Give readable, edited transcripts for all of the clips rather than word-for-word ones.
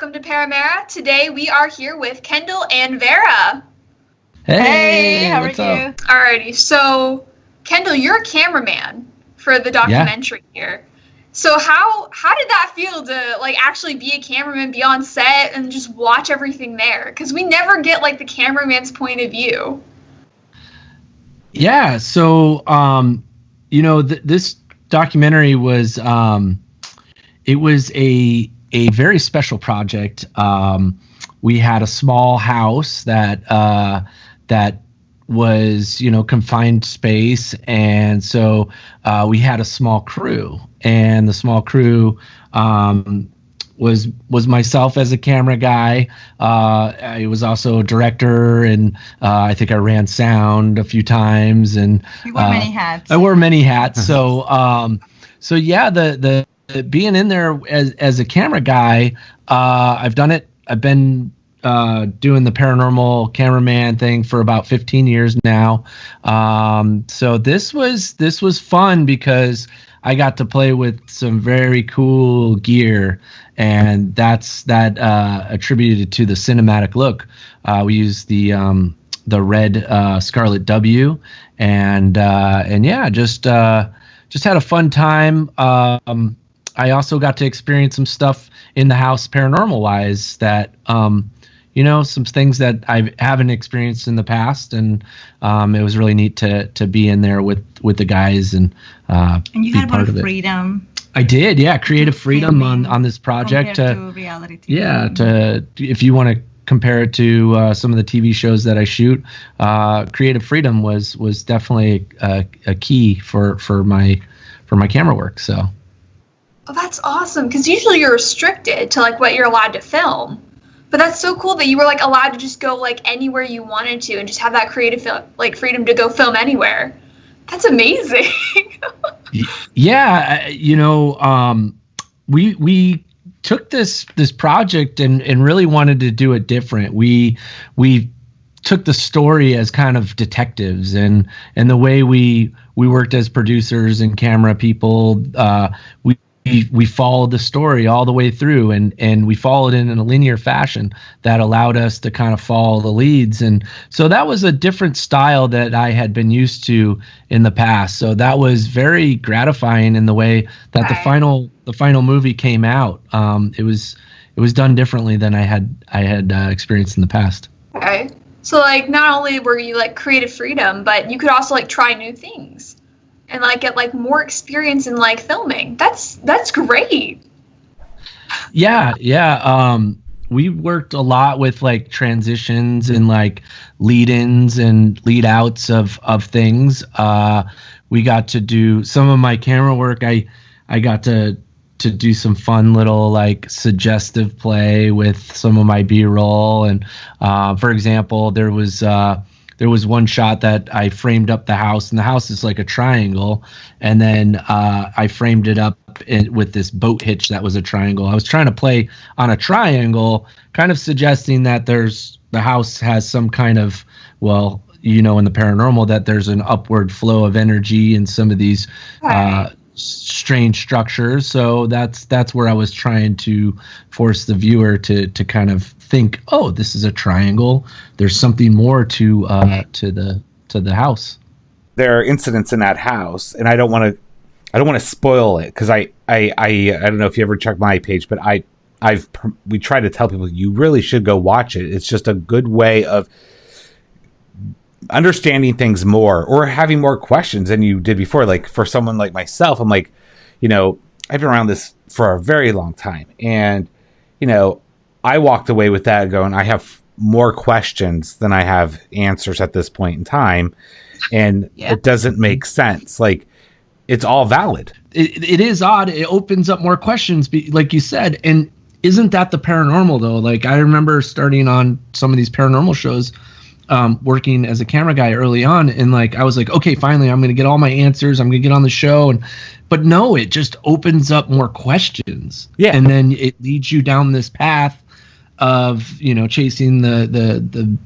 welcome to ParaAmera. Today we are here with Kendall and Vera. Hey, how are what's you? up? Alrighty, so Kendall, you're a cameraman for the documentary here. So how did that feel to actually be a cameraman, be on set, and just watch everything there? Because we never get the cameraman's point of view. Yeah, so this documentary was it was a very special project. We had a small house that was confined space, and so we had a small crew, and the small crew was myself as a camera guy. I was also a director, and I think I ran sound a few times, and you wore many hats. I wore many hats. So yeah, the being in there as a camera guy, I've done it. I've been doing the paranormal cameraman thing for about 15 years now. So this was fun because I got to play with some very cool gear, and that's attributed to the cinematic look. We used the red Scarlet W, and yeah, just had a fun time. I also got to experience some stuff in the house paranormal wise that some things that I haven't experienced in the past, and it was really neat to be in there with the guys and you be had part more of it. freedom. I did, yeah, creative freedom on this project. Compared to reality TV. Yeah, if you want to compare it to some of the TV shows that I shoot, creative freedom was definitely a key for my camera work. So. Oh, that's awesome, because usually you're restricted to what you're allowed to film. But that's so cool that you were allowed to just go anywhere you wanted to and just have that creative freedom to go film anywhere. That's amazing. Yeah, we took this project and really wanted to do it different. We took the story as kind of detectives, and the way we worked as producers and camera people, we followed the story all the way through, and we followed it in a linear fashion that allowed us to kind of follow the leads. And so that was a different style that I had been used to in the past. So that was very gratifying in the way that the final movie came out. It was done differently than I had experienced in the past. Okay. So not only were you creative freedom, but you could also try new things and get more experience in filming. That's great. Yeah. We worked a lot with transitions and lead-ins and lead-outs of things. We got to do some of my camera work. I got to do some fun little suggestive play with some of my B-roll, and for example, there was one shot that I framed up the house, and the house is like a triangle, and then I framed it up with this boat hitch that was a triangle. I was trying to play on a triangle, kind of suggesting that the house has some kind of, in the paranormal, that there's an upward flow of energy in some of these strange structures. So that's where I was trying to force the viewer to kind of think, oh, this is a triangle. There's something more to the house. There are incidents in that house, and I don't want to spoil it, because I don't know if you ever check my page, but we try to tell people you really should go watch it. It's just a good way of understanding things more, or having more questions than you did before. For someone like myself, I'm I've been around this for a very long time, and I walked away with that going, I have more questions than I have answers at this point in time, and It doesn't make sense. It's all valid. It is odd. It opens up more questions, like you said. And isn't that the paranormal though? I remember starting on some of these paranormal shows, working as a camera guy early on, and I was okay, finally I'm going to get all my answers, I'm going to get on the show, but no, it just opens up more questions. Yeah. And then it leads you down this path of chasing the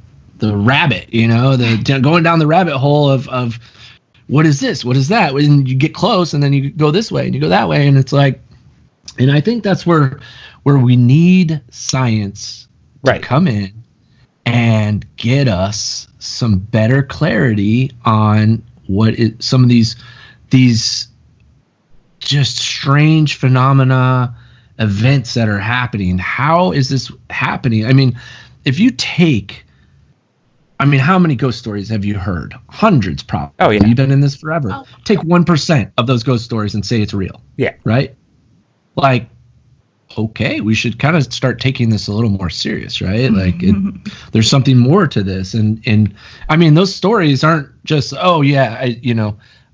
rabbit, going down the rabbit hole of what is this, what is that, and you get close, and then you go this way and you go that way, and it's And I think that's where we need science to come in and get us some better clarity on some of these just strange phenomena, events that are happening. How is this happening? I mean, if you take, how many ghost stories have you heard? Hundreds, probably. Oh, yeah. You've been in this forever. Oh. Take 1% of those ghost stories and say it's real. Yeah. Right? Like, okay, we should kind of start taking this a little more serious, right? Like, there's something more to this. And I mean, those stories aren't just, oh, yeah,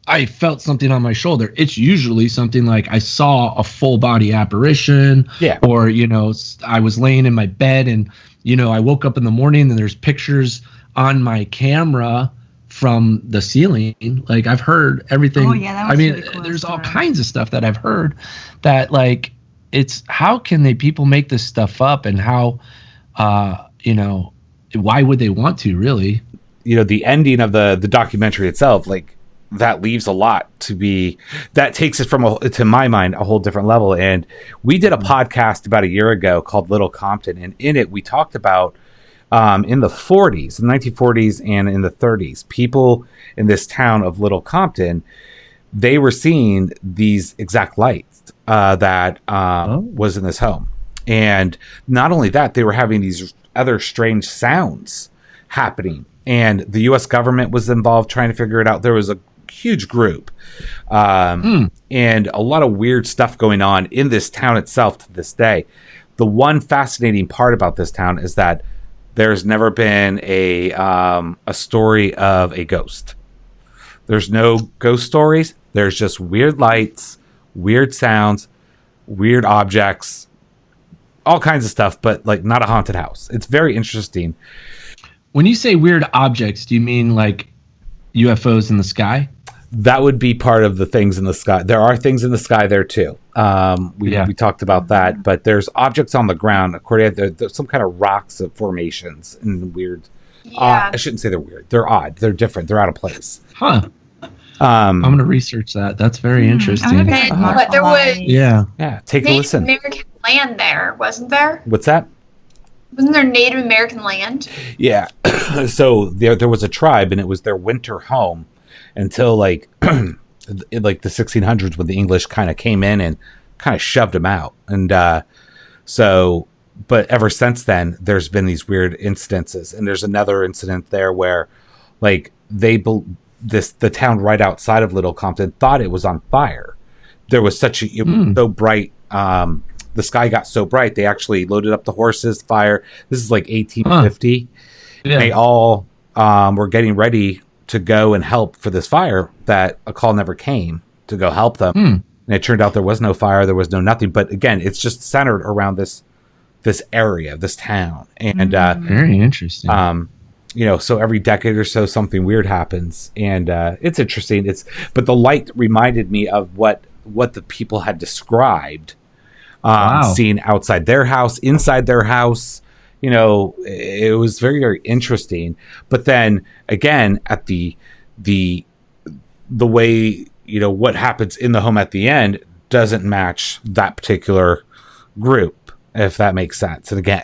I felt something on my shoulder. It's usually something like I saw a full body apparition, or, I was laying in my bed and, I woke up in the morning and there's pictures on my camera from the ceiling. Like, I've heard everything. Oh, yeah, that was really cool. There's all kinds of stuff that I've heard that, like, it's how can people make this stuff up, and how, why would they want to really? The ending of the documentary itself, like, that leaves a lot to be, that takes it from, to my mind, a whole different level. And we did a podcast about a year ago called Little Compton. And in it, we talked about, in the 1940s and in the 30s, people in this town of Little Compton, they were seeing these exact lights that was in this home. And not only that, they were having these other strange sounds happening. And the U.S. government was involved trying to figure it out. There was a huge group and a lot of weird stuff going on in this town itself to this day. The one fascinating part about this town is that there's never been a story of a ghost. There's no ghost stories. There's just weird lights, weird sounds, weird objects, all kinds of stuff, but like not a haunted house. It's very interesting. When you say weird objects, do you mean like UFOs in the sky? That would be part of the things in the sky. There are things in the sky there too. We talked about that, but there's objects on the ground. According to there's some kind of rocks of formations and weird. I shouldn't say they're weird. They're odd. They're different. They're out of place. Huh. I'm going to research that. That's very interesting. But there was take a listen. Native American land there, wasn't there? What's that? Wasn't there Native American land? Yeah. So there was a tribe, and it was their winter home until like in like the 1600s, when the English kind of came in and kind of shoved them out. And but ever since then, there's been these weird instances. And there's another incident there where like the town right outside of Little Compton thought it was on fire. There was such so bright. The sky got so bright, they actually loaded up the horses. Fire. This is like 1850. Yeah. They all were getting ready to go and help for this fire. That a call never came to go help them. And it turned out there was no fire. There was no nothing. But again, it's just centered around this area, this town. And very interesting. So every decade or so, something weird happens, and it's interesting. But the light reminded me of what the people had described. Seen outside their house, inside their house, it was very, very interesting. But then again, at the way, what happens in the home at the end doesn't match that particular group, if that makes sense. And again,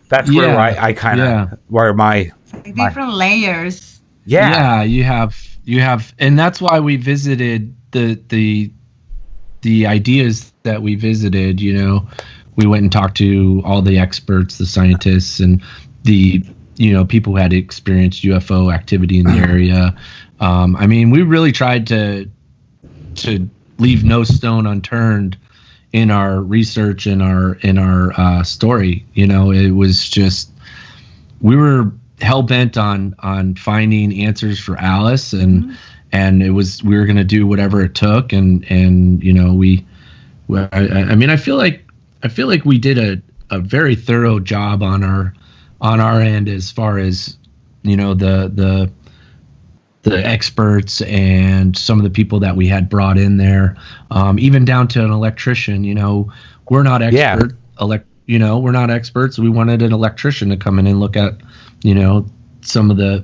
that's where I kind of, where my different layers. Yeah, you have, and that's why we visited the ideas that we visited. We went and talked to all the experts, the scientists, and the people who had experienced UFO activity in the area. We really tried to leave no stone unturned in our research and in our story. It was just, we were hell bent on finding answers for Alice, and we were going to do whatever it took. And I feel like we did a very thorough job on our end, as far as, the experts and some of the people that we had brought in there, even down to an electrician. We're not expert. We're not experts. We wanted an electrician to come in and look at, some of the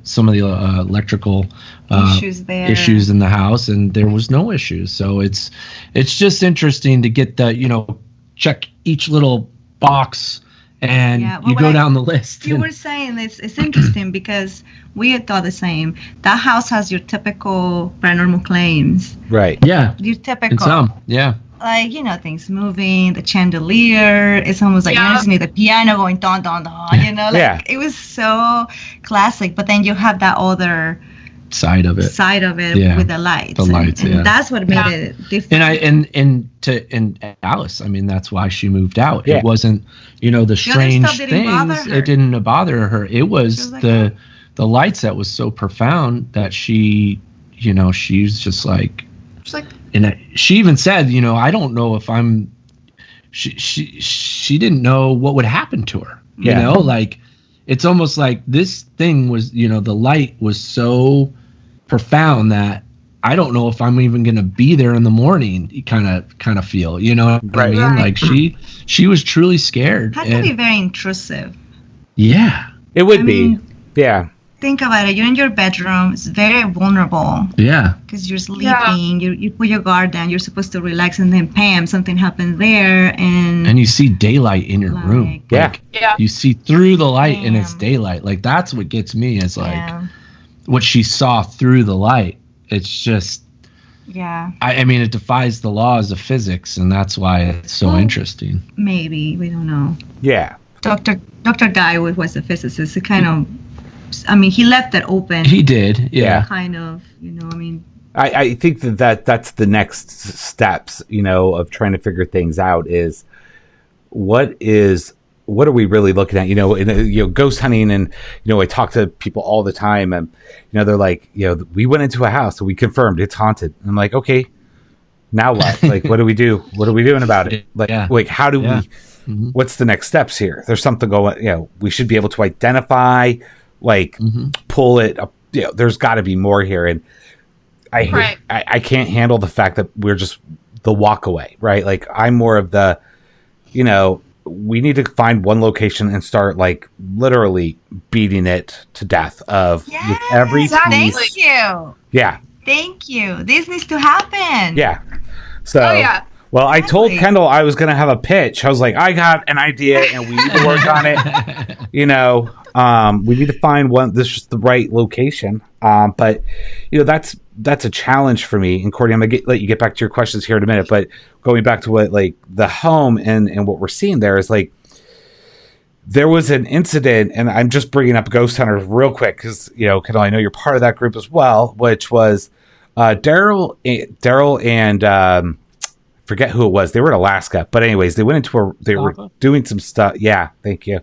electrical issues in the house, and there was no issues. So it's just interesting to get the check each little box, and you go down the list. You were saying it's interesting because we had thought the same. That house has your typical paranormal claims. Right. Yeah. Your typical. And some. Yeah. Like, things moving, the chandelier. It's almost like you just need the piano going don don don. It was so classic. But then you have that other side of it with the lights. And that's what made it different. And Alice, I mean, that's why she moved out. Yeah. It wasn't, the strange things. It didn't bother her. It was the lights that was so profound that she's just like. She's like. And she even said, I don't know if I'm. She didn't know what would happen to her. Like it's almost like this thing was, the light was so profound that I don't know if I'm even going to be there in the morning. You kind of feel, what I mean? Right. Like she was truly scared. Had to be very intrusive. Yeah, it would be. Yeah. Think about it. You're in your bedroom. It's very vulnerable. Yeah. Because you're sleeping. Yeah. You put your guard down. You're supposed to relax, and then bam, something happens there, and you see daylight in your room. Yeah. You see through the light, and it's daylight. Like that's what gets me is like what she saw through the light. It's just. Yeah. I mean, it defies the laws of physics, and that's why it's so interesting. Maybe we don't know. Yeah. Dr. Guy was a physicist. He kind of. I mean, he left it open. He did, yeah. Kind of, I mean. I think that's the next steps, of trying to figure things out is what are we really looking at? Ghost hunting, and I talk to people all the time, and they're like, we went into a house and we confirmed it's haunted. And I'm like, okay, now what? Like, what do we do? What are we doing about it? Like, how do we? Mm-hmm. What's the next steps here? There's something going. We should be able to identify. Pull it up. There's got to be more here, and I can't handle the fact that we're just the walk away, right? Like I'm more of the, we need to find one location and start like literally beating it to death with every piece. Thank you. Yeah. Thank you. This needs to happen. Yeah. So. Oh, yeah. Well, I told Kendall I was going to have a pitch. I was like, I got an idea, and we need to work on it. We need to find one. This is the right location. But that's a challenge for me. And Courtney, I'm gonna let you get back to your questions here in a minute. But going back to what like the home and what we're seeing there is like there was an incident, and I'm just bringing up Ghost Hunters real quick because Kendall, I know you're part of that group as well, which was Daryl and. Forget who it was. They were in Alaska, but anyways, they went into they were doing some stuff. Yeah, thank you.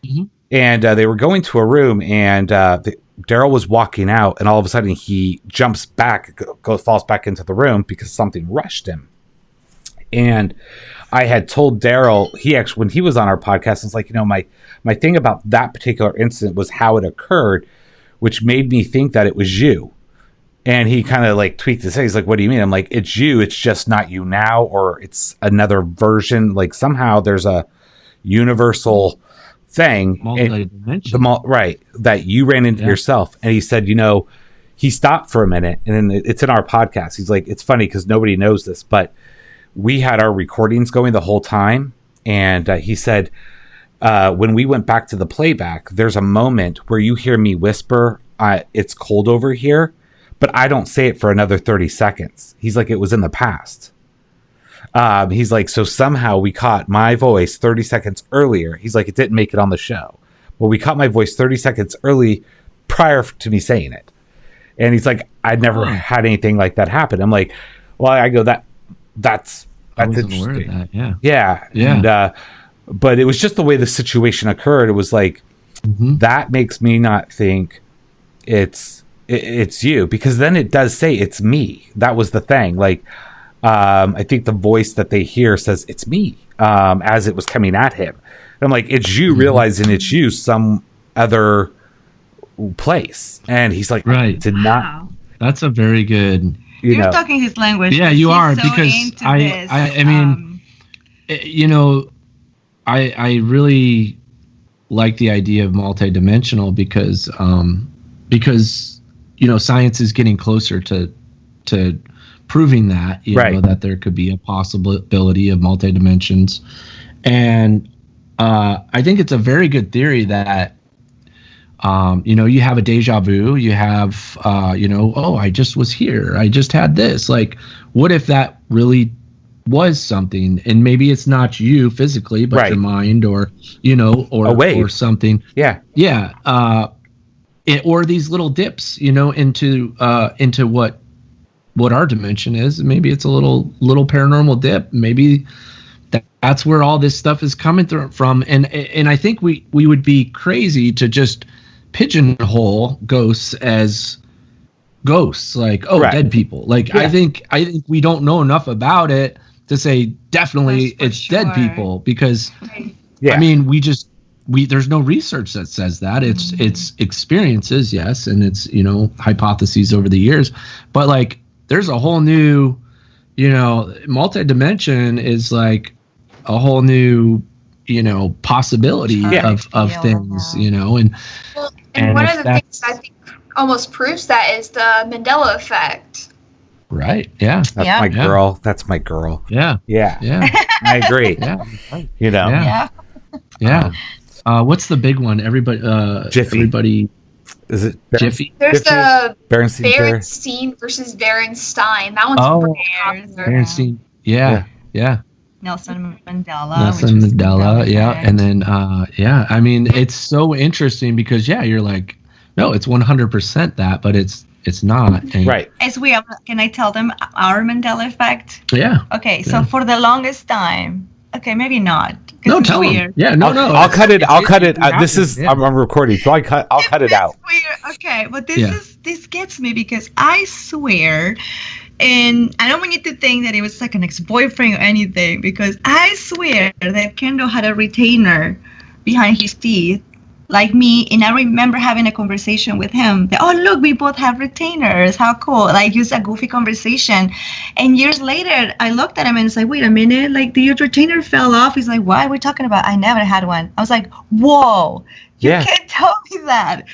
Mm-hmm. And they were going to a room, and Daryl was walking out, and all of a sudden he jumps back, falls back into the room because something rushed him. And I had told Daryl, he actually, when he was on our podcast, was like, my thing about that particular incident was how it occurred, which made me think that it was you. And he kind of like tweaked his head. He's like, what do you mean? I'm like, it's you. It's just not you now, or it's another version. Like somehow there's a universal thing. Right. That you ran into yourself. And he said, he stopped for a minute, and then it's in our podcast. He's like, it's funny because nobody knows this, but we had our recordings going the whole time. And he said, when we went back to the playback, there's a moment where you hear me whisper, it's cold over here. But I don't say it for another 30 seconds. He's like, it was in the past. He's like, so somehow we caught my voice 30 seconds earlier. He's like, it didn't make it on the show. Well, we caught my voice 30 seconds early prior to me saying it. And he's like, I'd never had anything like that happen. I'm like, well, I go, that's interesting. That, yeah. And, but it was just the way the situation occurred. It was like, that makes me not think it's you, because then it does say it's me. That was the thing. Like, I think the voice that they hear says it's me, as it was coming at him. And I'm like, it's you realizing it's you some other place. And he's like, right. Did not. That's a very good. You're talking his language. Yeah, you are, because I mean, I really, like the idea of multidimensional because science is getting closer to proving that you know that there could be a possibility of multidimensions, and I think it's a very good theory that you have a deja vu, you have oh, I just was here, I just had this. Like, what if that really was something, and maybe it's not you physically, but your mind, or or something. Or these little dips, into what our dimension is. Maybe it's a little paranormal dip. Maybe that's where all this stuff is coming from. And I think we would be crazy to just pigeonhole ghosts as ghosts, like dead people. Like I think we don't know enough about it to say definitely it's dead people, because I mean there's no research that says that. It's experiences, yes, and it's hypotheses over the years, but like there's a whole new multi-dimension is like a whole new possibility of things, and one of the things I think almost proves that is the Mandela effect. Right. Yeah. That's my girl. That's my girl. Yeah. Yeah. Yeah. I agree. Yeah. Yeah. What's the big one? Everybody. Jiffy. Everybody. Is it Jiffy? There's the Berenstein versus Berenstein. That one's pretty popular. Berenstein. Yeah. Nelson Mandela. Nelson Mandela. Yeah. And then, I mean, it's so interesting because, you're like, no, it's 100% that, but it's not. And right. As we have, can I tell them our Mandela effect? Yeah. Okay. So for the longest time, okay, maybe not. No, tell them. Yeah, no. I'll cut it. This is I'm recording, so I'll cut it out. Weird. Okay, but this gets me because I swear, and I don't want you to think that it was like an ex-boyfriend or anything, because I swear that Kendall had a retainer behind his teeth, like me, and I remember having a conversation with him that, oh, look, we both have retainers, how cool, like just a goofy conversation. And years later I looked at him and it's like, wait a minute, like your retainer fell off. He's like, what are we talking about? I never had one. I was like, whoa, you can't tell me that.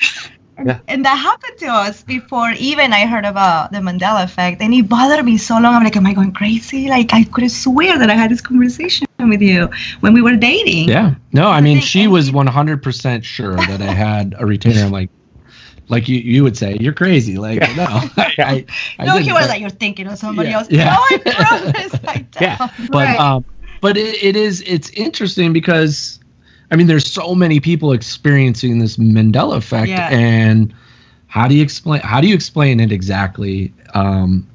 And that happened to us before even I heard about the Mandela effect, and it bothered me so long. I'm like, am I going crazy? Like, I could have swear that I had this conversation with you when we were dating. Yeah. No, I mean, she was 100% sure that I had a retainer. I'm like you would say, you're crazy. Like, no. I he was like, you're thinking of somebody else. Yeah. No, I promise I don't. Yeah. But it's interesting because, I mean, there's so many people experiencing this Mandela effect, and how do you explain it exactly? And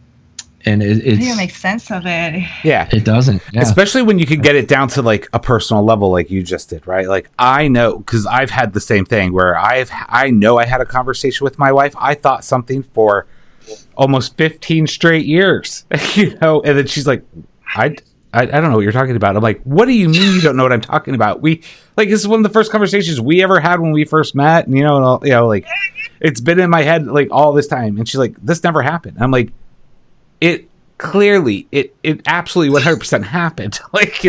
it doesn't make sense of it. Yeah, it doesn't. Yeah. Especially when you can get it down to like a personal level, like you just did, right? Like I know, because I've had the same thing where I know I had a conversation with my wife. I thought something for almost 15 straight years, and then she's like, I don't know what you're talking about. I'm like, what do you mean you don't know what I'm talking about? This is one of the first conversations we ever had when we first met, and like it's been in my head like all this time. And she's like, this never happened. I'm like, it clearly, it absolutely 100% happened. Like,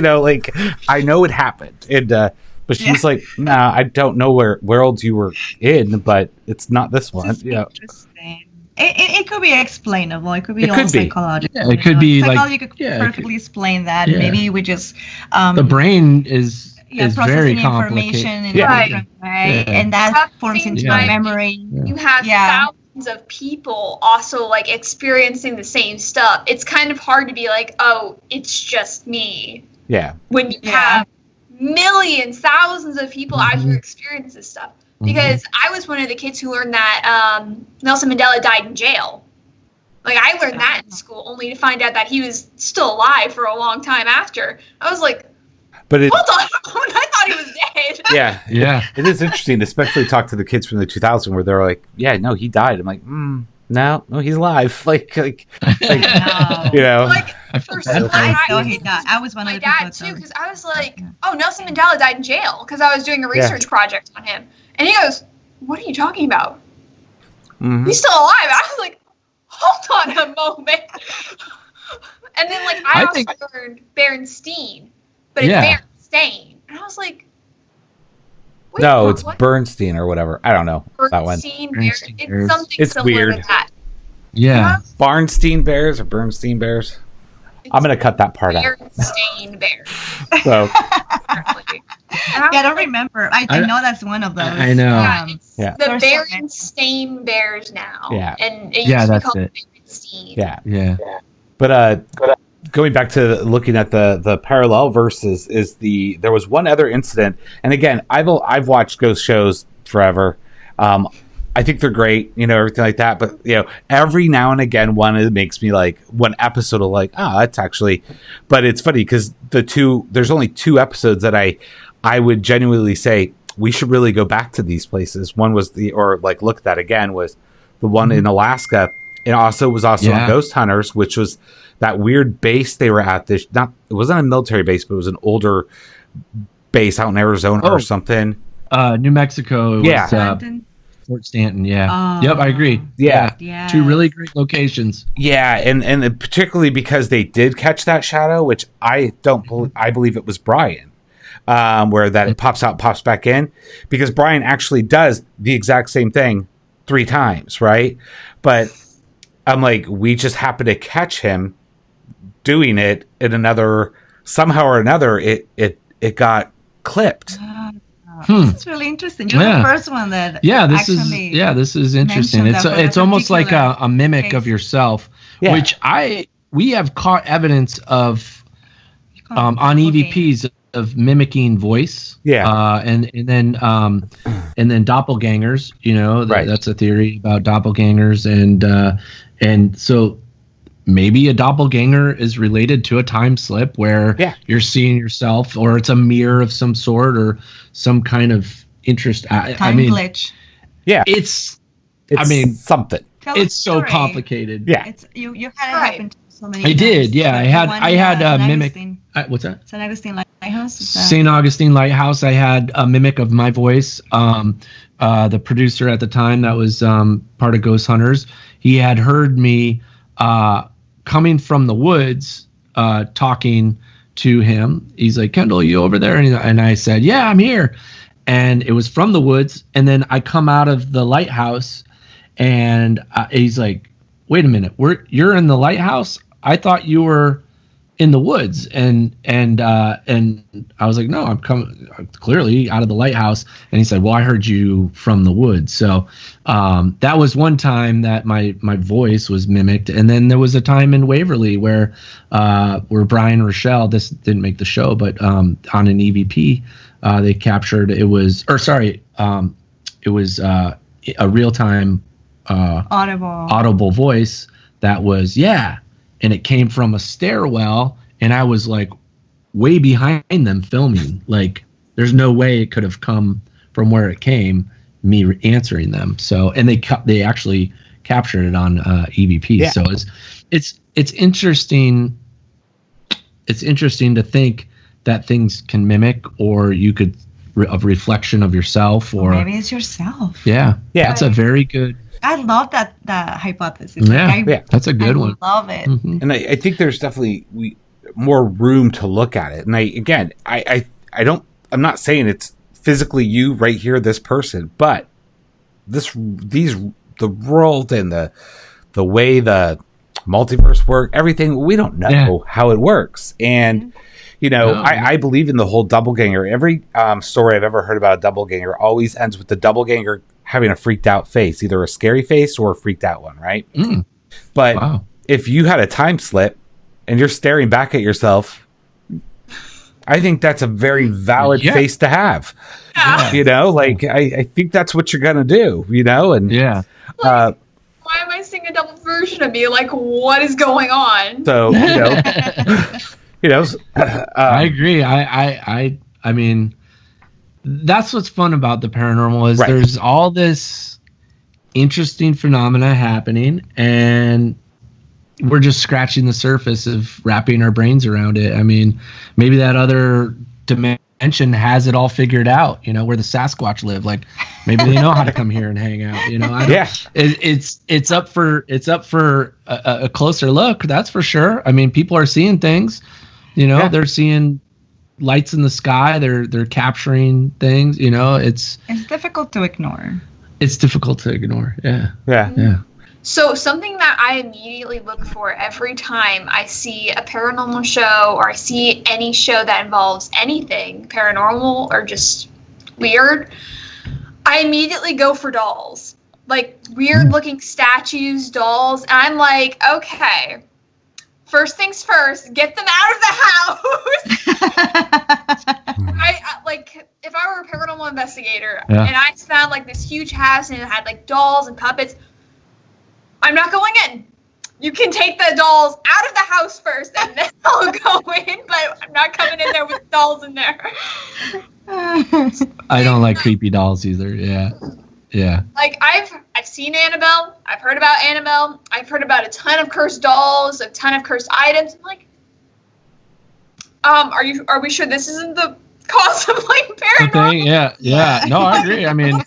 I know it happened. And but she's like, nah, I don't know where worlds you were in, but it's not this one. Interesting. It could be explainable. It could be all psychological. Yeah, it could be psychology could perfectly explain that. Yeah. Maybe we just the brain is very information in a different way, and that forms into our memory. You have thousands of people also like experiencing the same stuff. It's kind of hard to be like, oh, it's just me. Yeah. When you have millions, thousands of people out here experiencing this stuff. Because I was one of the kids who learned that Nelson Mandela died in jail. Like, I learned that in school, only to find out that he was still alive for a long time after. I was like, hold on, I thought he was dead. Yeah. It is interesting, especially talk to the kids from the 2000s where they're like, yeah, no, he died. I'm like, no, he's alive. Like no. Like, for some I was one of the people. My dad, too, because I was like, oh, Nelson Mandela died in jail, because I was doing a research project on him. And he goes, what are you talking about? Mm-hmm. He's still alive. I was like, hold on a moment. And then, like, I also learned Berenstein, but it's Berenstain. And I was like, No, it's Bernstein or whatever. I don't know that one. Bernstein Bears. It's something It's similar weird. to that. Yeah. Barnstein Bears or Bernstein Bears? I'm going to cut that part out. Bernstein Bears. So, Yeah, I don't remember. I know that's one of those. I know. Yeah, it's the Berenstain Bears now. Yeah. And it used to be called Berenstein. Yeah. But going back to looking at the parallel verses, there was one other incident, and again, I've watched ghost shows forever. I think they're great, everything like that. But every now and again, it makes me like one episode of like, that's actually. But it's funny because there's only 2 episodes that I would genuinely say we should really go back to these places. One was look at that again was the one in Alaska. It was also on Ghost Hunters, which was that weird base they were at. It wasn't a military base, but it was an older base out in Arizona or something. New Mexico. Fort Stanton. Yeah. Yep. I agree. Yeah. 2 really great locations. Yeah. And particularly because they did catch that shadow, which I believe it was Brian, where that it pops out, pops back in, because Brian actually does the exact same thing 3 times. Right. But I'm like, we just happen to catch him doing it in somehow or another, it got clipped. That's really interesting. You're the first one that this is interesting. It's almost like a mimic of yourself, which we have caught evidence of on EVPs of mimicking voice. And then doppelgangers, that's a theory about doppelgangers, and so maybe a doppelganger is related to a time slip where you're seeing yourself, or it's a mirror of some sort, or some kind of interest. Glitch. Yeah, it's something. It's so complicated. Yeah, you had it happen to so many. I did. Yeah, I had a mimic. What's that? St. Augustine Lighthouse. St. Augustine Lighthouse. I had a mimic of my voice. The producer at the time that was part of Ghost Hunters, he had heard me coming from the woods, talking to him. He's like, "Kendall, you over there?" And I said, "Yeah, I'm here." And it was from the woods. And then I come out of the lighthouse, and he's like, "Wait a minute, you're in the lighthouse? I thought you were in the woods." And I was like, "No, I'm coming clearly out of the lighthouse." And he said, "Well, I heard you from the woods." So that was one time that my voice was mimicked. And then there was a time in Waverly where Brian Rochelle, this didn't make the show, but on an EVP, they captured it was a real time audible voice that was and it came from a stairwell, and I was like way behind them filming. Like there's no way it could have come from where it came, me answering them. So, and they actually captured it on EVP. Yeah. So it's interesting. It's interesting to think that things can mimic, or you could a reflection of yourself, or maybe it's yourself. Yeah. That's a very good. I love that hypothesis. That's a good one. I love it. Mm-hmm. And I think there's definitely more room to look at it. And I'm not saying it's physically you right here, this person, but the world and the way the multiverse work, everything, we don't know how it works. And I believe in the whole doppelganger. Every story I've ever heard about a doppelganger always ends with the doppelganger having a freaked out face, either a scary face or a freaked out one, right? Mm. But if you had a time slip and you're staring back at yourself, I think that's a very valid face to have. Yeah. I think that's what you're gonna do. And why am I seeing a double version of me? Like, what is going on? So I agree. I mean, that's what's fun about the paranormal is there's all this interesting phenomena happening, and we're just scratching the surface of wrapping our brains around it. I mean, maybe that other dimension has it all figured out, where the Sasquatch live. Like maybe they know how to come here and hang out, It's up for a closer look. That's for sure. I mean, people are seeing things, they're seeing lights in the sky. They're capturing things. You know, it's difficult to ignore. It's difficult to ignore. Yeah. Yeah. Yeah. So something that I immediately look for every time I see a paranormal show or I see any show that involves anything paranormal or just weird, I immediately go for dolls. Like weird looking statues, dolls, and I'm like, okay, first things first, get them out of the house. I like if I were a paranormal investigator and I found like this huge house and it had like dolls and puppets, I'm not going in. You can take the dolls out of the house first and then I'll go in, but I'm not coming in there with dolls in there. I don't like creepy dolls either. Yeah. Yeah. Like I've seen Annabelle. I've heard about Annabelle. I've heard about a ton of cursed dolls, a ton of cursed items. I'm like, are we sure this isn't the cause of like paranormal? Okay, yeah. No, I agree. I mean,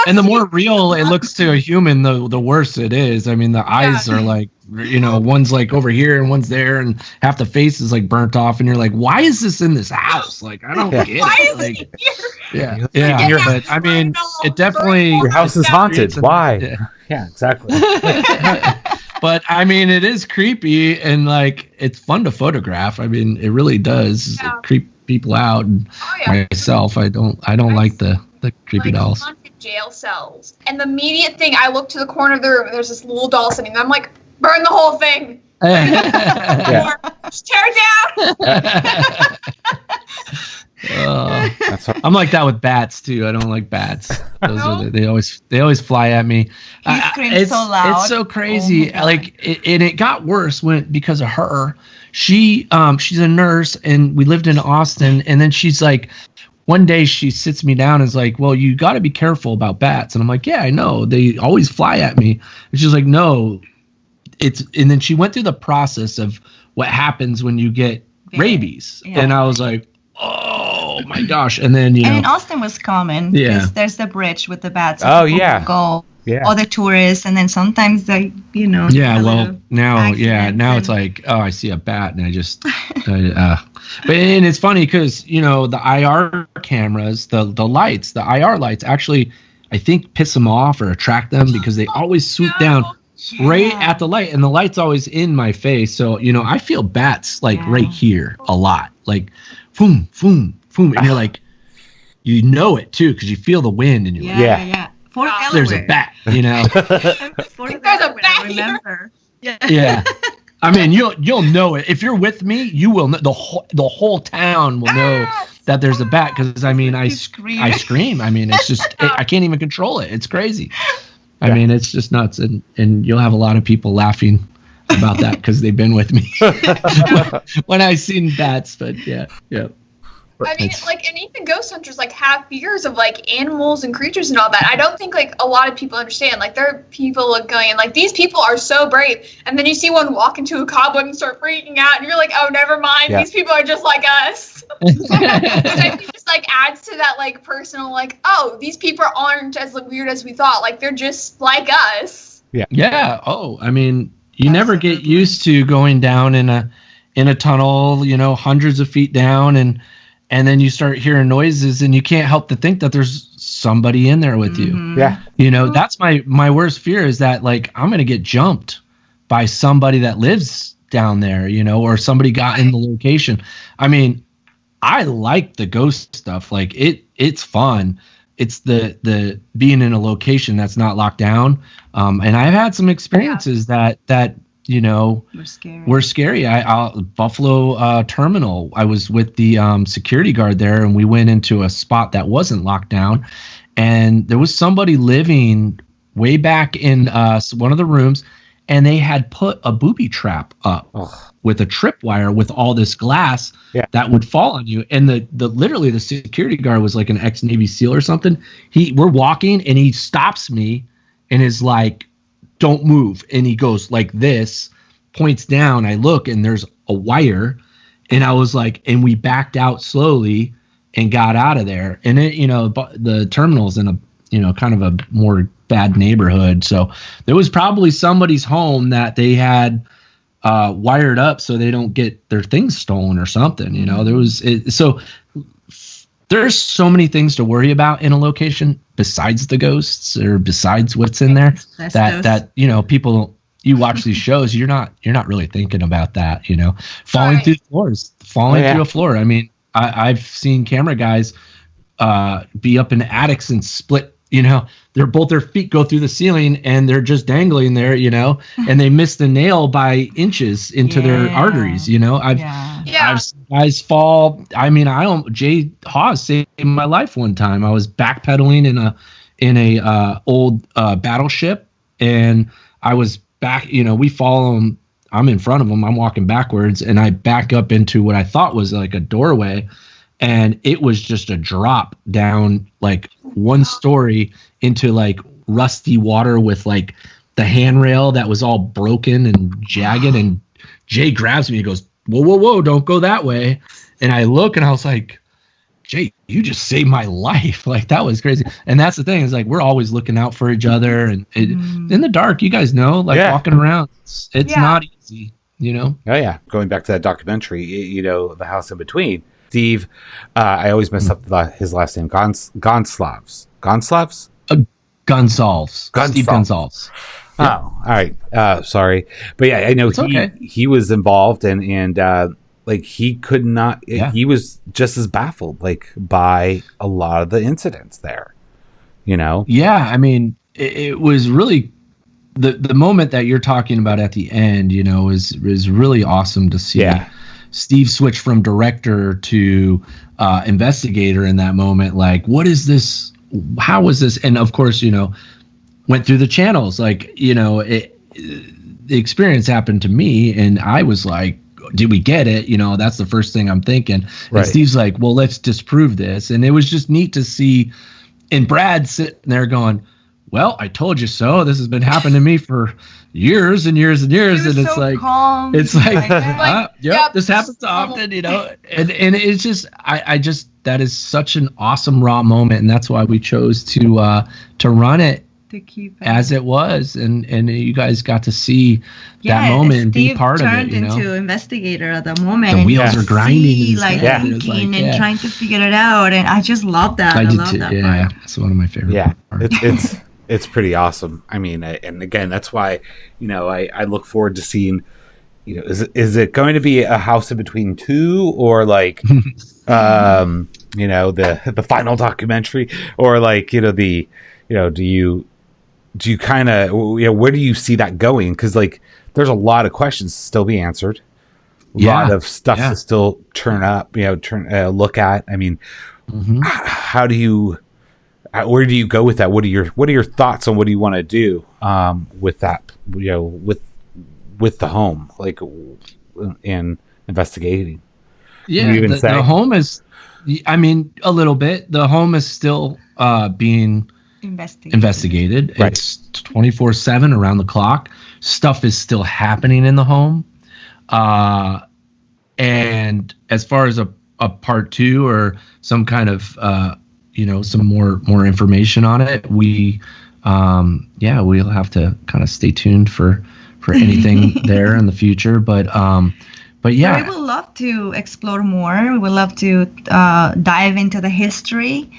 and the more real it looks to a human, the worse it is. I mean, the eyes are like, you know, one's like over here and one's there, and half the face is like burnt off, and you're like, why is this in this house? Like, I don't get it. Why is like, it here? Yeah. But I mean, it definitely your house is haunted. Why? Yeah, exactly. But I mean, it is creepy and like it's fun to photograph. I mean, it really does creep people out. And myself, I don't like the creepy dolls. Haunted jail cells. And the immediate thing, I look to the corner of the room and there's this little doll sitting there. I'm like, burn the whole thing. Just tear it down. I'm like that with bats too. I don't like bats. They always fly at me. He screams so loud. It's so crazy. And it got worse because of her. She's a nurse, and we lived in Austin. And then she's like, one day she sits me down and is like, "Well, you got to be careful about bats." And I'm like, "Yeah, I know. They always fly at me." And she's like, "No, it's." And then she went through the process of what happens when you get rabies, and I was like, oh my gosh. And then and in Austin was common because there's the bridge with the bats. Oh go, all the tourists, and then sometimes they now it's like, oh, I see a bat and I just but and it's funny because the IR cameras, the lights, the IR lights actually I think piss them off or attract them because they always swoop down right at the light, and the light's always in my face, so I feel bats like right here a lot, like boom, boom, boom, and you're like, it too because you feel the wind, and you're there's a bat, there's a bat here. Yeah. I mean, you'll know it if you're with me. You will know, the whole town will know that there's a bat because I mean I scream. I mean it's just I can't even control it. It's crazy. I mean, it's just nuts, and you'll have a lot of people laughing about that because they've been with me when I've seen bats. But yeah. I mean, and even ghost hunters have fears of animals and creatures and all that. I don't think a lot of people understand. There are people going these people are so brave, and then you see one walk into a cobweb and start freaking out, and you're like, oh, never mind, these people are just like us. Which I think just adds to that personal oh, these people aren't as weird as we thought. They're just like us. Yeah. Oh, I mean, you never get used to going down in a tunnel, hundreds of feet down, and then you start hearing noises, and you can't help to think that there's somebody in there with you. Yeah. That's my worst fear is that I'm going to get jumped by somebody that lives down there, or somebody got in the location. I mean, I like the ghost stuff. It's fun. It's the being in a location that's not locked down. And I've had some experiences that were scary. Buffalo Terminal, I was with the security guard there, and we went into a spot that wasn't locked down, and there was somebody living way back in one of the rooms, and they had put a booby trap up with a tripwire with all this glass that would fall on you. And literally the security guard was like an ex-Navy SEAL or something. We're walking, and he stops me and is like, don't move. And he goes like this, points down. I look, and there's a wire, and I was like, and we backed out slowly and got out of there. And it, the terminal's in a, kind of a more bad neighborhood. So there was probably somebody's home that they had wired up so they don't get their things stolen or something. You know, there's so many things to worry about in a location besides the ghosts or besides what's in there that you know, people, you watch these shows, you're not really thinking about that, you know, falling through floors, through a floor. I mean, I've seen camera guys be up in attics and split, you know, their feet go through the ceiling and they're just dangling there, you know, and they miss the nail by inches into their arteries, you know. I've seen guys fall. I mean, Jay Hawes saved my life one time. I was backpedaling in a old battleship, and I was back, you know, we follow him. I'm in front of him. I'm walking backwards, and I back up into what I thought was like a doorway. And it was just a drop down like one story into like rusty water with like the handrail that was all broken and jagged. And Jay grabs me and goes, whoa, don't go that way. And I look and I was like, Jay, you just saved my life. Like, that was crazy. And that's the thing, is like, we're always looking out for each other. And in the dark, you guys know, like walking around, it's not easy, you know? Oh, yeah. Going back to that documentary, you know, The House in Between. Steve, I always mess up his last name. Gonsalves. Steve Gonsalves. Oh, all right. Sorry, but yeah, I know he was involved, and like he could not. He was just as baffled, like, by a lot of the incidents there. You know. Yeah, I mean, it was really the moment that you're talking about at the end. You know, is really awesome to see. Yeah. Steve switched from director to investigator in that moment. Like, what is this? How was this? And of course, you know, went through the channels. Like, you know, the experience happened to me, and I was like, did we get it? You know, that's the first thing I'm thinking. And Steve's like, well, let's disprove this. And it was just neat to see, and Brad sitting there going, well, I told you so. This has been happening to me for years and years and years. And it's so like, calm. It's like, this happens often, you know. And it's just, I just, that is such an awesome raw moment, and that's why we chose to run it to keep as it was, and you guys got to see that moment and be part of it. You know, turned into investigator at the moment. The wheels are grinding, thinking and trying to figure it out, and I just love that. I love that part. It's one of my favorite parts. It's pretty awesome. I mean, and again, that's why, you know, I look forward to seeing, you know, is it going to be a House in Between 2, or like, you know, the final documentary, or like, you know, do you kind of, you know, where do you see that going? Because like, there's a lot of questions to still be answered, a lot of stuff to still turn up, you know, look at. I mean, how do you? Where do you go with that? What are your thoughts on what do you want to do with that? You know, with the home, like, in investigating. Yeah, the home is. I mean, a little bit. The home is still being investigated. Right. It's 24/7 around the clock. Stuff is still happening in the home. And as far as a part 2 or some kind of you know, some more information on it, we'll have to kind of stay tuned for anything there in the future. But yeah, we would love to explore more. We would love to dive into the history,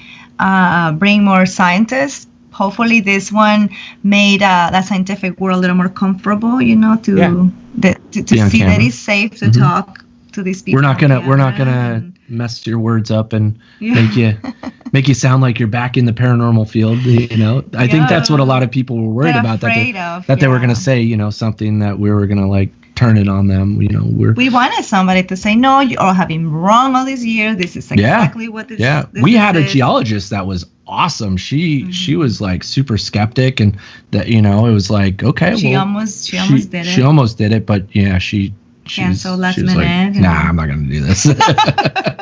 bring more scientists. Hopefully this one made that scientific world a little more comfortable, you know, to see that it's safe to talk to these people. We're not gonna mess your words up and make you sound like you're back in the paranormal field. You know, I think that's what a lot of people were worried about, that they were gonna say, you know, something that we were gonna like turn it on them. You know, we wanted somebody to say, no, you all have been wrong all these years. This is exactly what this. Yeah, we had a geologist that was awesome. She was like super skeptic, and that, you know, it was like, okay, she almost did it. She almost did it, but yeah, she cancel last minute. Like, nah, I'm not gonna do this.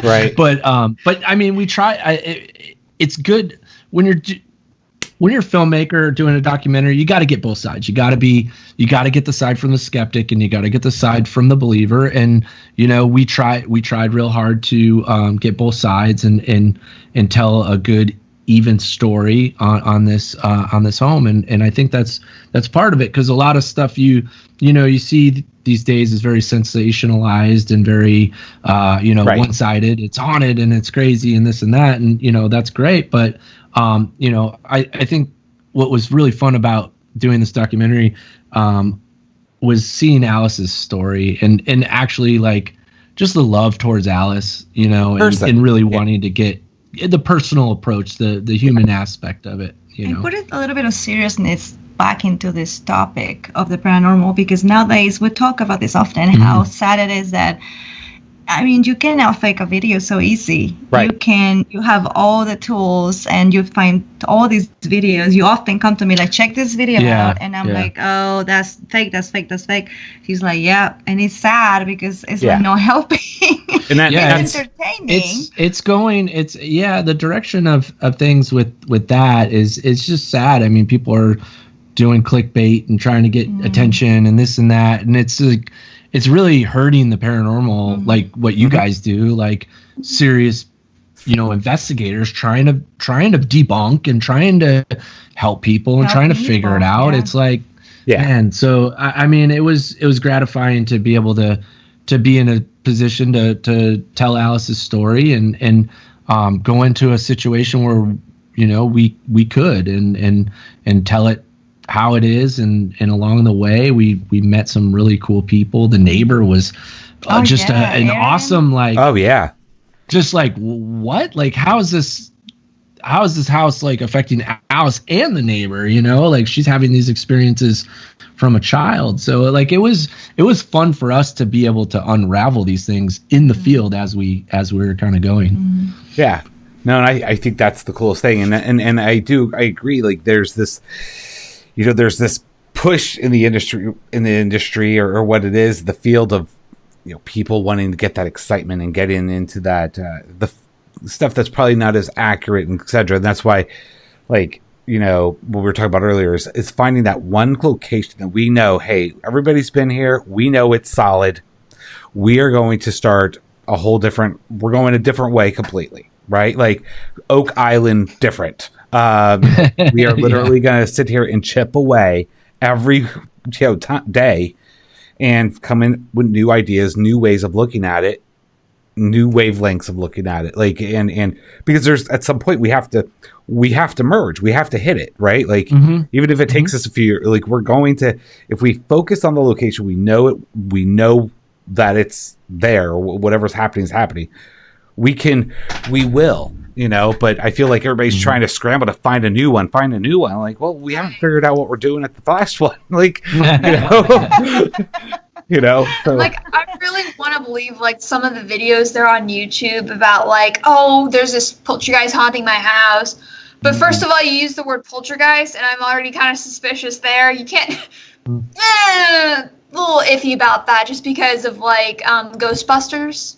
Right. But I mean, we try. It's good when you're a filmmaker doing a documentary. You got to get both sides. You got to get the side from the skeptic, and you got to get the side from the believer. And you know, we tried real hard to get both sides and tell a good, even story on this home, and I think that's part of it, because a lot of stuff you see these days is very sensationalized and very one-sided. It's haunted and it's crazy and this and that, and that's great, but I think what was really fun about doing this documentary was seeing Alice's story and actually like just the love towards Alice, and really wanting to get the personal approach, the human aspect of it, and put a little bit of seriousness back into this topic of the paranormal, because nowadays we talk about this often, how sad it is that, I mean, you can now fake a video so easy. Right. You have all the tools and you find all these videos. You often come to me like, check this video out. And I'm like, oh, that's fake. She's like, yeah. And it's sad because it's like not helping. And it's entertaining. The direction of things with that is just sad. I mean, people are doing clickbait and trying to get attention and this and that. And it's like, it's really hurting the paranormal, like what you guys do, like serious, investigators trying to debunk and trying to help people and trying to figure it out. It's like, man. So I mean, it was gratifying to be able to be in a position to tell Alice's story and go into a situation where we could and tell it how it is, and along the way we met some really cool people. The neighbor was an awesome, like, just like, what, like, how is this house like affecting Alice and the neighbor, like she's having these experiences from a child. So like it was fun for us to be able to unravel these things in the field as we were kind of going. Yeah, no, and I think that's the coolest thing, and I agree, like there's this there's this push in the industry or what it is, the field of, people wanting to get that excitement and getting into that, the stuff that's probably not as accurate and et cetera. And that's why, like, what we were talking about earlier is finding that one location that we know, hey, everybody's been here. We know it's solid. We are going to start we're going a different way completely, right? Like Oak Island different. We are literally going to sit here and chip away every day and come in with new ideas, new ways of looking at it, new wavelengths of looking at it. Like, and because there's, at some point we have to merge, we have to hit it, right? Like, even if it takes us a few years, like we're going to, if we focus on the location, we know that it's there, whatever's happening is happening. We will. But I feel like everybody's trying to scramble to find a new one. Like, well, we haven't figured out what we're doing at the last one. Like, so. Like, I really want to believe, like, some of the videos there on YouTube about, like, oh, there's this poltergeist haunting my house. But first of all, you use the word poltergeist, and I'm already kind of suspicious there. You can't, a little iffy about that just because of, like, Ghostbusters.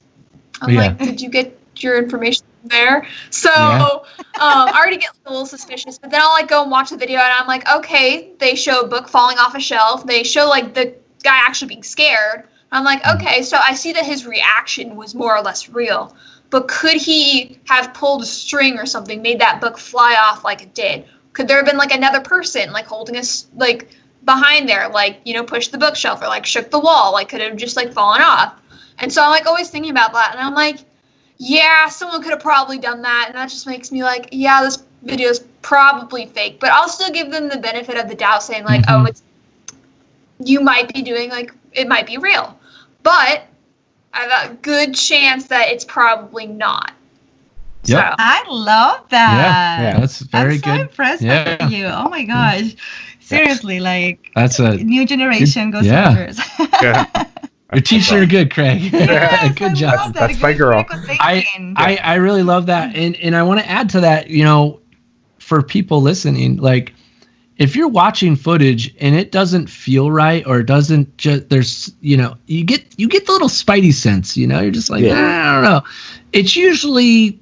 I'm like, did you get your information there? So I already get a little suspicious, but then I'll like go and watch the video and I'm like, okay, they show a book falling off a shelf, they show like the guy actually being scared. I'm like, okay, so I see that his reaction was more or less real, but could he have pulled a string or something, made that book fly off like it did? Could there have been like another person like holding us like behind there, like, pushed the bookshelf or like shook the wall, like could it have just like fallen off? And so I'm like always thinking about that, and I'm like, yeah, someone could have probably done that, and that just makes me like, yeah, this video is probably fake. But I'll still give them the benefit of the doubt, saying like, oh, you might be doing like, it might be real, but I have a good chance that it's probably not. Yep. So. I love that. Yeah, that's very good. I'm so impressed with you. Oh my gosh, seriously, like that's a new generation Ghostbusters. Yeah. You're teaching her good, Craig. Yes, good job. That's my girl. I really love that. And I want to add to that, for people listening, like if you're watching footage and it doesn't feel right or it doesn't just, there's, you get the little spidey sense, you're just like, I don't know. It's usually,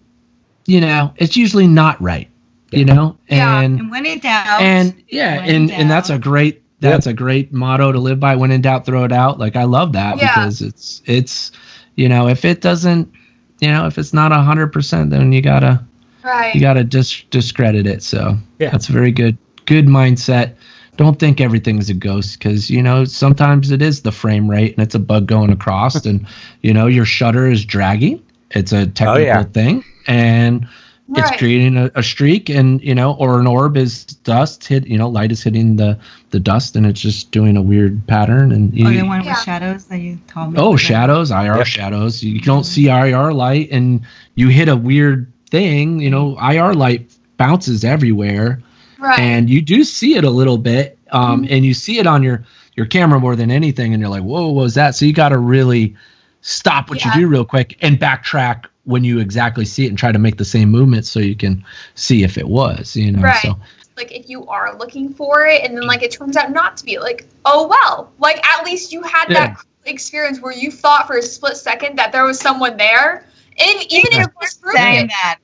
not right, and when in doubt. And that's a great, a great motto to live by. When in doubt, throw it out. Like, I love that because it's, if it doesn't, if it's not 100%, then you gotta Right. You got to discredit it. So that's a very good mindset. Don't think everything's a ghost, because sometimes it is the frame rate and it's a bug going across, and your shutter is dragging. It's a technical thing, and it's creating a streak, and or an orb is dust light is hitting the dust, and it's just doing a weird pattern. And the one with shadows that you told me. Oh, shadows, IR shadows. You don't see IR light, and you hit a weird thing. IR light bounces everywhere. Right. And you do see it a little bit, and you see it on your camera more than anything, and you're like, whoa, what was that? So you got to really stop what you do real quick and backtrack when you exactly see it and try to make the same movement so you can see if it was, Right. So, like, if you are looking for it and then, like, it turns out not to be, like, oh, well, like, at least you had that experience where you thought for a split second that there was someone there. And even if you're saying that.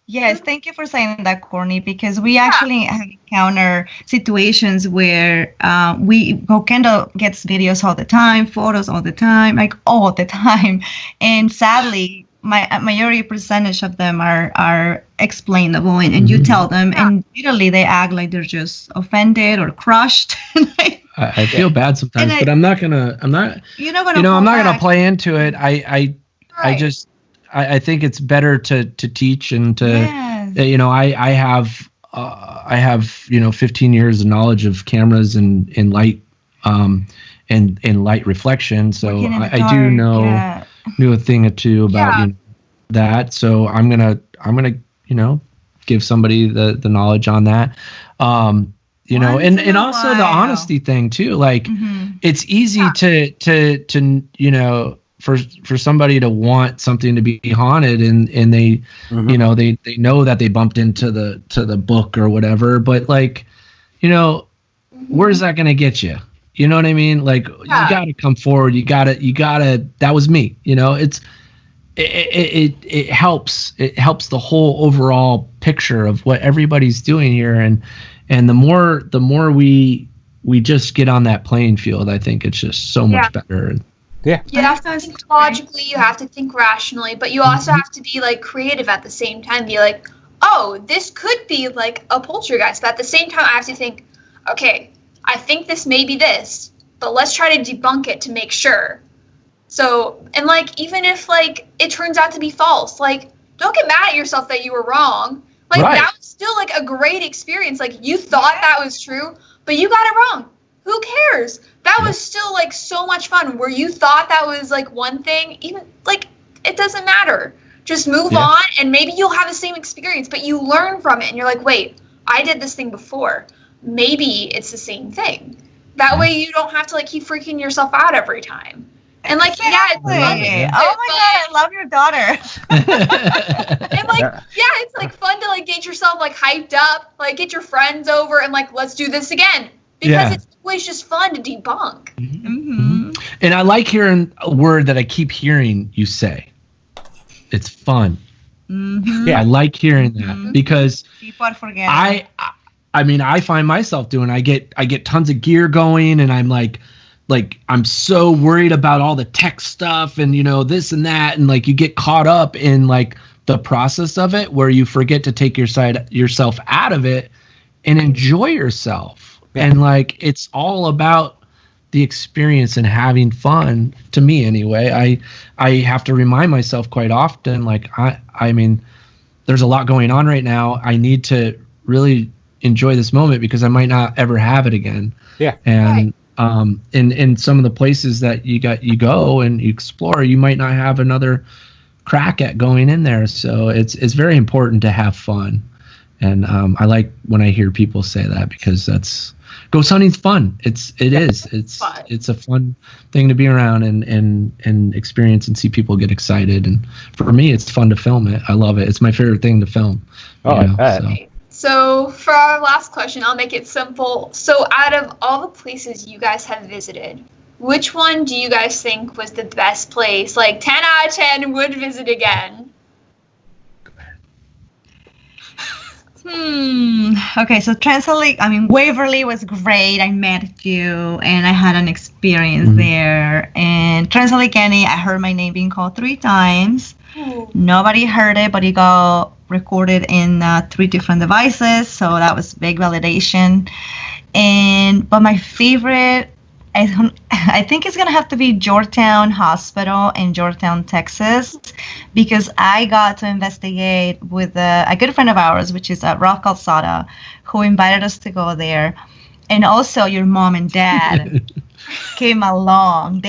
Yes, thank you for saying that, Courtney, because we actually have encountered situations where Kendall gets videos all the time, photos all the time, like all the time. And sadly, my majority percentage of them are explainable, and you tell them, and literally they act like they're just offended or crushed. I feel bad sometimes, but I'm not gonna play into it. I think it's better to teach and to, I have 15 years of knowledge of cameras and light, and light reflection. So I do know a thing or two about that. So I'm gonna give somebody the knowledge on that. And also the honesty thing too. Like it's easy to for somebody to want something to be haunted, and they they know that they bumped into the book or whatever, but like where's that gonna get you? You know what I mean? Like you gotta come forward. You gotta that was me. It helps the whole overall picture of what everybody's doing here, and the more we just get on that playing field, I think it's just so much better. Yeah. You have to think logically, you have to think rationally, but you also have to be like creative at the same time. Be like, oh, this could be like a poltergeist, but at the same time I have to think, okay, I think this may be this, but let's try to debunk it to make sure. So, and like, even if like it turns out to be false, like, don't get mad at yourself that you were wrong. Like that was still like a great experience. Like you thought that was true, but you got it wrong. Who cares? That was still like so much fun where you thought that was like one thing, even like it doesn't matter. Just move on, and maybe you'll have the same experience, but you learn from it and you're like, wait, I did this thing before. Maybe it's the same thing. That way you don't have to like keep freaking yourself out every time. And like, it's fun. Oh my God, I love your daughter. And like, it's like fun to like get yourself like hyped up, like get your friends over and like, let's do this again. Because it's always just fun to debunk. And I like hearing a word that I keep hearing you say. It's fun. I like hearing that because people are forgetting. I mean, I find myself doing. I get tons of gear going, and I'm like I'm so worried about all the tech stuff and this and that, and like you get caught up in like the process of it where you forget to take yourself out of it and enjoy yourself. And like it's all about the experience and having fun. To me, anyway, I have to remind myself quite often. Like I mean, there's a lot going on right now. I need to really enjoy this moment because I might not ever have it again. Yeah. And in some of the places that you go and you explore, you might not have another crack at going in there. So it's very important to have fun. And I like when I hear people say that because ghost hunting's fun. It's fun. It's a fun thing to be around and experience and see people get excited. And for me, it's fun to film it. I love it. It's my favorite thing to film. So for our last question, I'll make it simple. So out of all the places you guys have visited, which one do you guys think was the best place? Like 10 out of 10 would visit again. Okay, so Waverly was great. I met you, and I had an experience there. And Translake County, I heard my name being called 3 times. Nobody heard it, but it got recorded in 3 different devices, so that was big validation. But my favorite, I think it's gonna have to be Georgetown Hospital in Georgetown, Texas, because I got to investigate with a good friend of ours, which is Ralph Calzada, who invited us to go there, and also your mom and dad came along.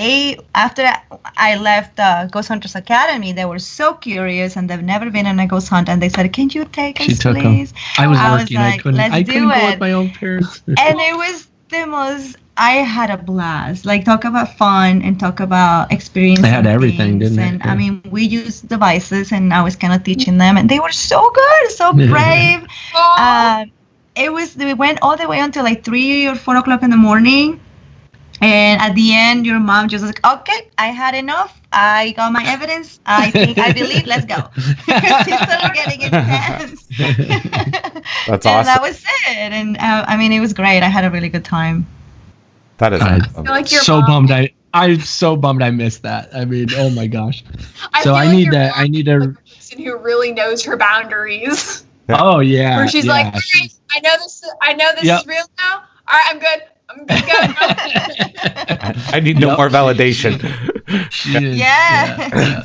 After I left Ghost Hunters Academy, they were so curious, and they've never been on a ghost hunt, and they said, "Can you take us, please?" I was working. Like, I couldn't go with my own parents. And it was the most. I had a blast. Like, talk about fun and talk about experience. They had everything, didn't they? And I mean, we used devices, and I was kind of teaching them, and they were so good, so brave. We went all the way until like 3 or 4 o'clock in the morning. And at the end, your mom just was like, "Okay, I had enough. I got my evidence. I believe, let's go." Because she started getting intense. That's awesome. And that was it. And I mean, it was great. I had a really good time. That is awesome. Like your so mom. bummed. I'm so bummed I missed that. I mean, oh my gosh. I need a person who really knows her boundaries. Oh yeah. Where she's like, "Hey, I know this is real now. All right, I'm good. I'm good to go." I need no more validation. Yeah.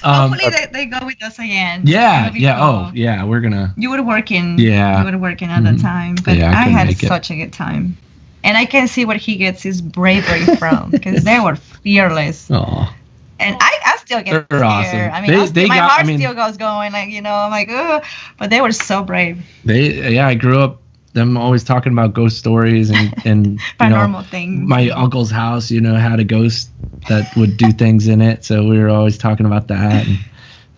Hopefully they go with us again. Yeah. Cool. Oh yeah, we're gonna. You were working. Yeah. You were working at the time, but I had such a good time, and I can see where he gets his bravery from, because they were fearless. Oh. And I still get scared. Awesome. I mean, my heart still goes going. Like, I'm like, ugh. But they were so brave. I grew up them always talking about ghost stories and paranormal things. My uncle's house, had a ghost that would do things in it, so we were always talking about that. And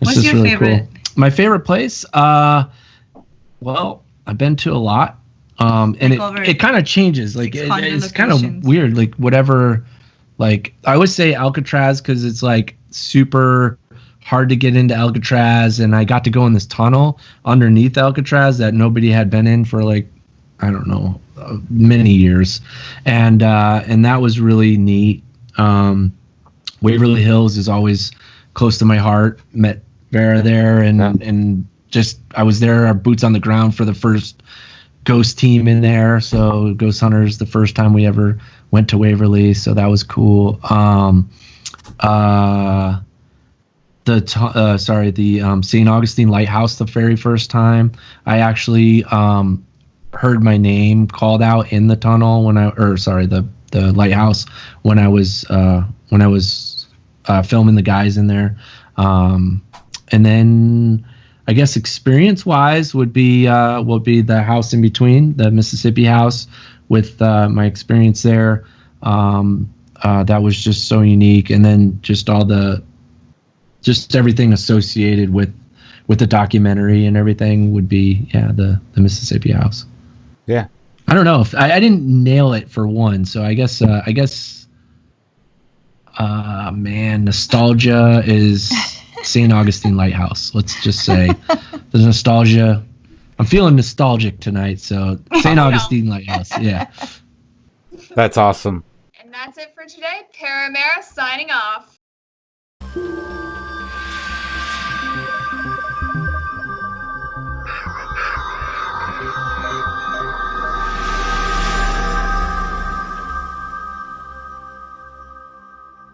it's What's just your really favorite? cool. My favorite place, well, I've been to a lot, and it kind of changes. Like it's kind of weird. Like whatever. Like I always say Alcatraz because it's like super hard to get into Alcatraz, and I got to go in this tunnel underneath Alcatraz that nobody had been in for like, I don't know, many years, and that was really neat. Waverly Hills is always close to my heart. Met Vera there, and just I was there, our boots on the ground for the first ghost team in there. So Ghost Hunters, the first time we ever went to Waverly, so that was cool. The St. Augustine Lighthouse, the very first time I actually heard my name called out in the tunnel the lighthouse when I was filming the guys in there. And then I guess experience-wise would be the house in between, the Mississippi house, with my experience there. That was just so unique, and then just everything associated with the documentary and everything would be the Mississippi house. Yeah. I don't know if I didn't nail it for one, so I guess nostalgia is St. Augustine Lighthouse. Let's just say the nostalgia. I'm feeling nostalgic tonight, so St. Augustine Lighthouse. Yeah. That's awesome. And that's it for today. ParaAmera signing off.